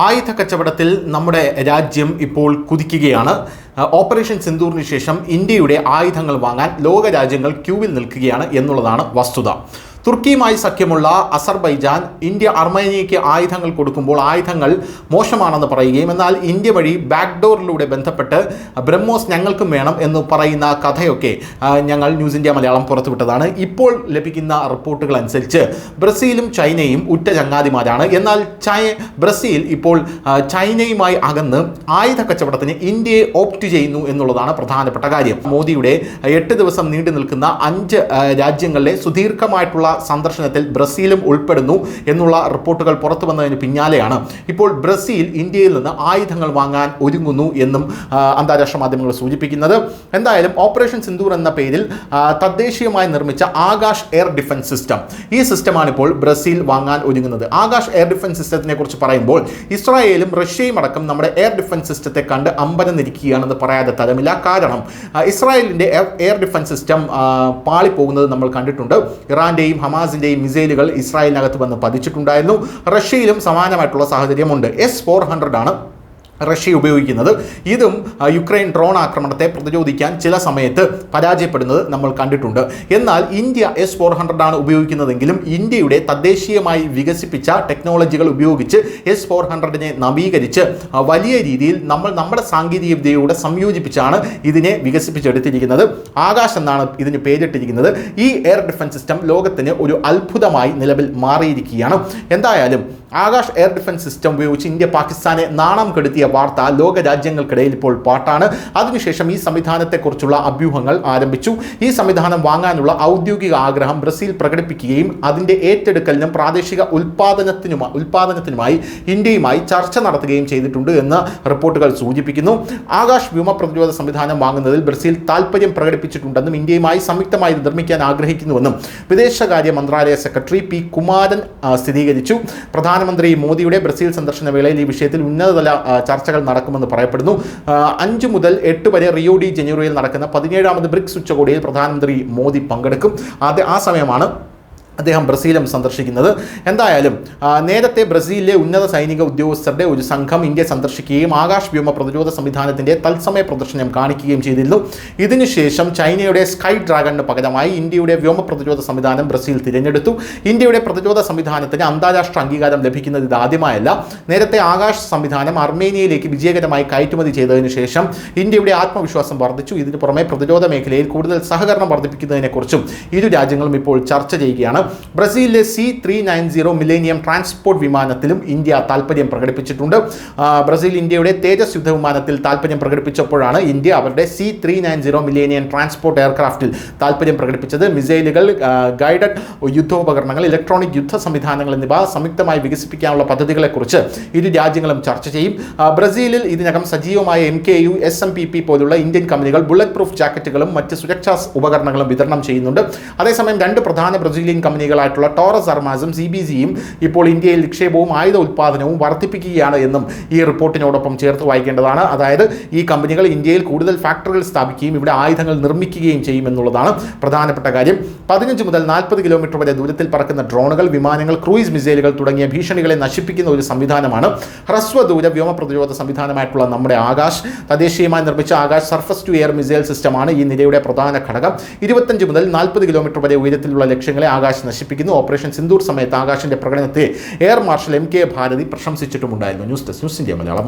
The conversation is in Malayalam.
ആയുധ കച്ചവടത്തിൽ നമ്മുടെ രാജ്യം ഇപ്പോൾ കുതിക്കുകയാണ്. ഓപ്പറേഷൻ സിന്ദൂറിന് ശേഷം ഇന്ത്യയുടെ ആയുധങ്ങൾ വാങ്ങാൻ ലോകരാജ്യങ്ങൾ ക്യൂവിൽ നിൽക്കുകയാണ് എന്നുള്ളതാണ് വസ്തുത. തുർക്കിയുമായി സഖ്യമുള്ള അസർബൈജാൻ ഇന്ത്യ അർമേനിയയ്ക്ക് ആയുധങ്ങൾ കൊടുക്കുമ്പോൾ ആയുധങ്ങൾ മോശമാണെന്ന് പറയുകയും എന്നാൽ ഇന്ത്യ വഴി ബാക്ക്ഡോറിലൂടെ ബന്ധപ്പെട്ട് ബ്രഹ്മോസ് ഞങ്ങൾക്കും വേണം എന്ന് പറയുന്ന കഥയൊക്കെ ഞങ്ങൾ ന്യൂസ് ഇന്ത്യ മലയാളം പുറത്തുവിട്ടതാണ്. ഇപ്പോൾ ലഭിക്കുന്ന റിപ്പോർട്ടുകൾ അനുസരിച്ച് ബ്രസീലും ചൈനയും ഉറ്റ ചങ്ങാതിമാരാണ്. എന്നാൽ ബ്രസീൽ ഇപ്പോൾ ചൈനയുമായി അകന്ന് ആയുധ കച്ചവടത്തിന് ഇന്ത്യയെ ഓപ്റ്റ് ചെയ്യുന്നു എന്നുള്ളതാണ് പ്രധാനപ്പെട്ട കാര്യം. മോദിയുടെ 8 ദിവസം നീണ്ടു നിൽക്കുന്ന 5 രാജ്യങ്ങളിലെ സുദീർഘമായിട്ടുള്ള സന്ദർശനത്തിൽ ബ്രസീലും ഉൾപ്പെടുന്നു എന്നുള്ള റിപ്പോർട്ടുകൾ പുറത്തു വന്നതിന് പിന്നാലെയാണ് ഇപ്പോൾ ബ്രസീൽ ഇന്ത്യയിൽ നിന്ന് ആയുധങ്ങൾ വാങ്ങാൻ ഒരുങ്ങുന്നു എന്നും അന്താരാഷ്ട്ര മാധ്യമങ്ങൾ സൂചിപ്പിക്കുന്നത്. എന്തായാലും ഓപ്പറേഷൻ സിന്ദൂർ എന്ന പേരിൽ തദ്ദേശീയമായി നിർമ്മിച്ച ആകാശ് എയർ ഡിഫൻസ് സിസ്റ്റം, ഈ സിസ്റ്റമാണ് ഇപ്പോൾ ബ്രസീൽ വാങ്ങാൻ ഒരുങ്ങുന്നത്. ആകാശ് എയർ ഡിഫൻസ് സിസ്റ്റത്തിനെ കുറിച്ച് പറയുമ്പോൾ ഇസ്രായേലും റഷ്യയും അടക്കം നമ്മുടെ എയർ ഡിഫൻസ് സിസ്റ്റത്തെ കണ്ട് അമ്പരന്നിരിക്കുകയാണെന്ന് പറയാതെ തരമില്ല. കാരണം ഇസ്രായേലിൻ്റെ എയർ ഡിഫൻസ് സിസ്റ്റം പാളിപ്പോകുന്നത് നമ്മൾ കണ്ടിട്ടുണ്ട്. ഇറാന്റെയും ഹമാസിന്റെയും മിസൈലുകൾ ഇസ്രായേലിനകത്ത് വന്ന് പതിച്ചിട്ടുണ്ടായിരുന്നു. റഷ്യയിലും സമാനമായിട്ടുള്ള സാഹചര്യമുണ്ട്. S-400 ആണ് റഷ്യ ഉപയോഗിക്കുന്നത്. ഇതും യുക്രൈൻ ഡ്രോൺ ആക്രമണത്തെ പ്രതിരോധിക്കാൻ ചില സമയത്ത് പരാജയപ്പെടുന്നത് നമ്മൾ കണ്ടിട്ടുണ്ട്. എന്നാൽ ഇന്ത്യ S-400 ആണ് ഉപയോഗിക്കുന്നതെങ്കിലും ഇന്ത്യയുടെ തദ്ദേശീയമായി വികസിപ്പിച്ച ടെക്നോളജികൾ ഉപയോഗിച്ച് S-400നെ നവീകരിച്ച് വലിയ രീതിയിൽ നമ്മുടെ സാങ്കേതിക വിദ്യയോടെ സംയോജിപ്പിച്ചാണ് ഇതിനെ വികസിപ്പിച്ചെടുത്തിരിക്കുന്നത്. ആകാശ് എന്നാണ് ഇതിന് പേരിട്ടിരിക്കുന്നത്. ഈ എയർ ഡിഫൻസ് സിസ്റ്റം ലോകത്തിന് ഒരു അത്ഭുതമായി നിലവിൽ മാറിയിരിക്കുകയാണ്. എന്തായാലും ആകാശ് എയർ ഡിഫൻസ് സിസ്റ്റം ഉപയോഗിച്ച് ഇന്ത്യ പാകിസ്ഥാനെ നാണം കെടുത്തിയ വാർത്ത ലോക രാജ്യങ്ങൾക്കിടയിൽ ഇപ്പോൾ പാട്ടാണ്. അതിനുശേഷം ഈ സംവിധാനത്തെക്കുറിച്ചുള്ള അഭ്യൂഹങ്ങൾ ആരംഭിച്ചു. ഈ സംവിധാനം വാങ്ങാനുള്ള ഔദ്യോഗിക ആഗ്രഹം ബ്രസീൽ പ്രകടിപ്പിക്കുകയും അതിൻ്റെ ഏറ്റെടുക്കലിനും പ്രാദേശിക ഉൽപാദനത്തിനുമായി ഇന്ത്യയുമായി ചർച്ച നടത്തുകയും ചെയ്തിട്ടുണ്ട് എന്ന് റിപ്പോർട്ടുകൾ സൂചിപ്പിക്കുന്നു. ആകാശ് വ്യോമ പ്രതിരോധ സംവിധാനം വാങ്ങുന്നതിൽ ബ്രസീൽ താൽപ്പര്യം പ്രകടിപ്പിച്ചിട്ടുണ്ടെന്നും ഇന്ത്യയുമായി സംയുക്തമായി നിർമ്മിക്കാൻ ആഗ്രഹിക്കുന്നുവെന്നും വിദേശകാര്യ മന്ത്രാലയ സെക്രട്ടറി പി കുമാരൻ സ്ഥിരീകരിച്ചു. പ്രധാനമന്ത്രി മോദിയുടെ ബ്രസീൽ സന്ദർശന വേളയിൽ ഈ വിഷയത്തിൽ ഉന്നതതല ചർച്ചകൾ നടക്കുമെന്ന് പറയപ്പെടുന്നു. 5 മുതൽ 8 വരെ റിയോ ഡി ജനീറോയിൽ നടക്കുന്ന 17ാമത് ബ്രിക്സ് ഉച്ചകോടിയിൽ പ്രധാനമന്ത്രി മോദി പങ്കെടുക്കും. ആ സമയമാണ് അദ്ദേഹം ബ്രസീലും സന്ദർശിക്കുന്നത്. എന്തായാലും നേരത്തെ ബ്രസീലിലെ ഉന്നത സൈനിക ഉദ്യോഗസ്ഥരുടെ ഒരു സംഘം ഇന്ത്യ സന്ദർശിക്കുകയും ആകാശ് വ്യോമ പ്രതിരോധ സംവിധാനത്തിൻ്റെ തത്സമയ പ്രദർശനം കാണിക്കുകയും ചെയ്തിരുന്നു. ഇതിനുശേഷം ചൈനയുടെ സ്കൈ ഡ്രാഗണിന് പകരമായി ഇന്ത്യയുടെ വ്യോമ പ്രതിരോധ സംവിധാനം ബ്രസീൽ തിരഞ്ഞെടുത്തു. ഇന്ത്യയുടെ പ്രതിരോധ സംവിധാനത്തിന് അന്താരാഷ്ട്ര അംഗീകാരം ലഭിക്കുന്നത് ഇതാദ്യമായല്ല. നേരത്തെ ആകാശ് സംവിധാനം അർമേനിയയിലേക്ക് വിജയകരമായി കയറ്റുമതി ചെയ്തതിനു ശേഷം ഇന്ത്യയുടെ ആത്മവിശ്വാസം വർദ്ധിച്ചു. ഇതിനു പുറമെ പ്രതിരോധ മേഖലയിൽ കൂടുതൽ സഹകരണം വർദ്ധിപ്പിക്കുന്നതിനെക്കുറിച്ചും ഇരു രാജ്യങ്ങളും ഇപ്പോൾ ചർച്ച ചെയ്യുകയാണ്. ബ്രസീലിലെ C-390 മില്ലേനിയം ട്രാൻസ്പോർട്ട് വിമാനത്തിലും ഇന്ത്യ താൽപ്പര്യം പ്രകടിപ്പിച്ചിട്ടുണ്ട്. ബ്രസീൽ ഇന്ത്യയുടെ തേജസ് യുദ്ധവിമാനത്തിൽ താൽപ്പര്യം പ്രകടിപ്പിച്ചപ്പോഴാണ് ഇന്ത്യ അവരുടെ C-390 മില്ലേനിയം ട്രാൻസ്പോർട്ട് എയർക്രാഫ്റ്റിൽ താൽപ്പര്യം പ്രകടിപ്പിച്ചത്. മിസൈലുകൾ, ഗൈഡഡ് യുദ്ധോപകരണങ്ങൾ, ഇലക്ട്രോണിക് യുദ്ധ സംവിധാനങ്ങൾ എന്നിവ സംയുക്തമായി വികസിപ്പിക്കാനുള്ള പദ്ധതികളെക്കുറിച്ച് ഇരു രാജ്യങ്ങളും ചർച്ച ചെയ്യും. ബ്രസീലിൽ ഇതിനകം സജീവമായ MKU, SMPP പോലുള്ള ഇന്ത്യൻ കമ്പനികൾ ബുള്ളറ്റ് പ്രൂഫ് ജാക്കറ്റുകളും മറ്റ് സുരക്ഷാ ഉപകരണങ്ങളും വിതരണം ചെയ്യുന്നുണ്ട്. അതേസമയം 2 പ്രധാന ബ്രസീലിയൻ കമ്പനികളായിട്ടുള്ള ടോറസ് അർമാസും CBCയും ഇപ്പോൾ ഇന്ത്യയിൽ നിക്ഷേപവും ആയുധ ഉൽപ്പാദനവും വർദ്ധിപ്പിക്കുകയാണ് എന്നും ഈ റിപ്പോർട്ടിനോടൊപ്പം ചേർത്ത് വായിക്കേണ്ടതാണ്. അതായത് ഈ കമ്പനികൾ ഇന്ത്യയിൽ കൂടുതൽ ഫാക്ടറികൾ സ്ഥാപിക്കുകയും ഇവിടെ ആയുധങ്ങൾ നിർമ്മിക്കുകയും ചെയ്യുമെന്നുള്ളതാണ് പ്രധാനപ്പെട്ട കാര്യം. 15 മുതൽ 40 കിലോമീറ്റർ വരെ ദൂരത്തിൽ പറക്കുന്ന ഡ്രോണുകൾ, വിമാനങ്ങൾ, ക്രൂയിസ് മിസൈലുകൾ തുടങ്ങിയ ഭീഷണികളെ നശിപ്പിക്കുന്ന ഒരു സംവിധാനമാണ് ഹ്രസ്വദൂര വ്യോമ പ്രതിരോധ സംവിധാനമായിട്ടുള്ള നമ്മുടെ ആകാശ്. തദ്ദേശീയമായി നിർമ്മിച്ച Akash surface to air missile സിസ്റ്റമാണ് ഈ നിരയുടെ പ്രധാന ഘടകം. 25 മുതൽ 40 കിലോമീറ്റർ വരെ ഉയരത്തിലുള്ള ലക്ഷ്യങ്ങളെ ആകാശ് നശിപ്പിക്കുന്നു. ഓപ്പറേഷൻ സിന്ദൂർ സമയത്ത് ആകാശിന്റെ പ്രകടനത്തെ എയർ മാർഷൽ MK ഭാരതി പ്രശംസിച്ചിട്ടുമുണ്ടായിരുന്നു. News desk news India Malayalam.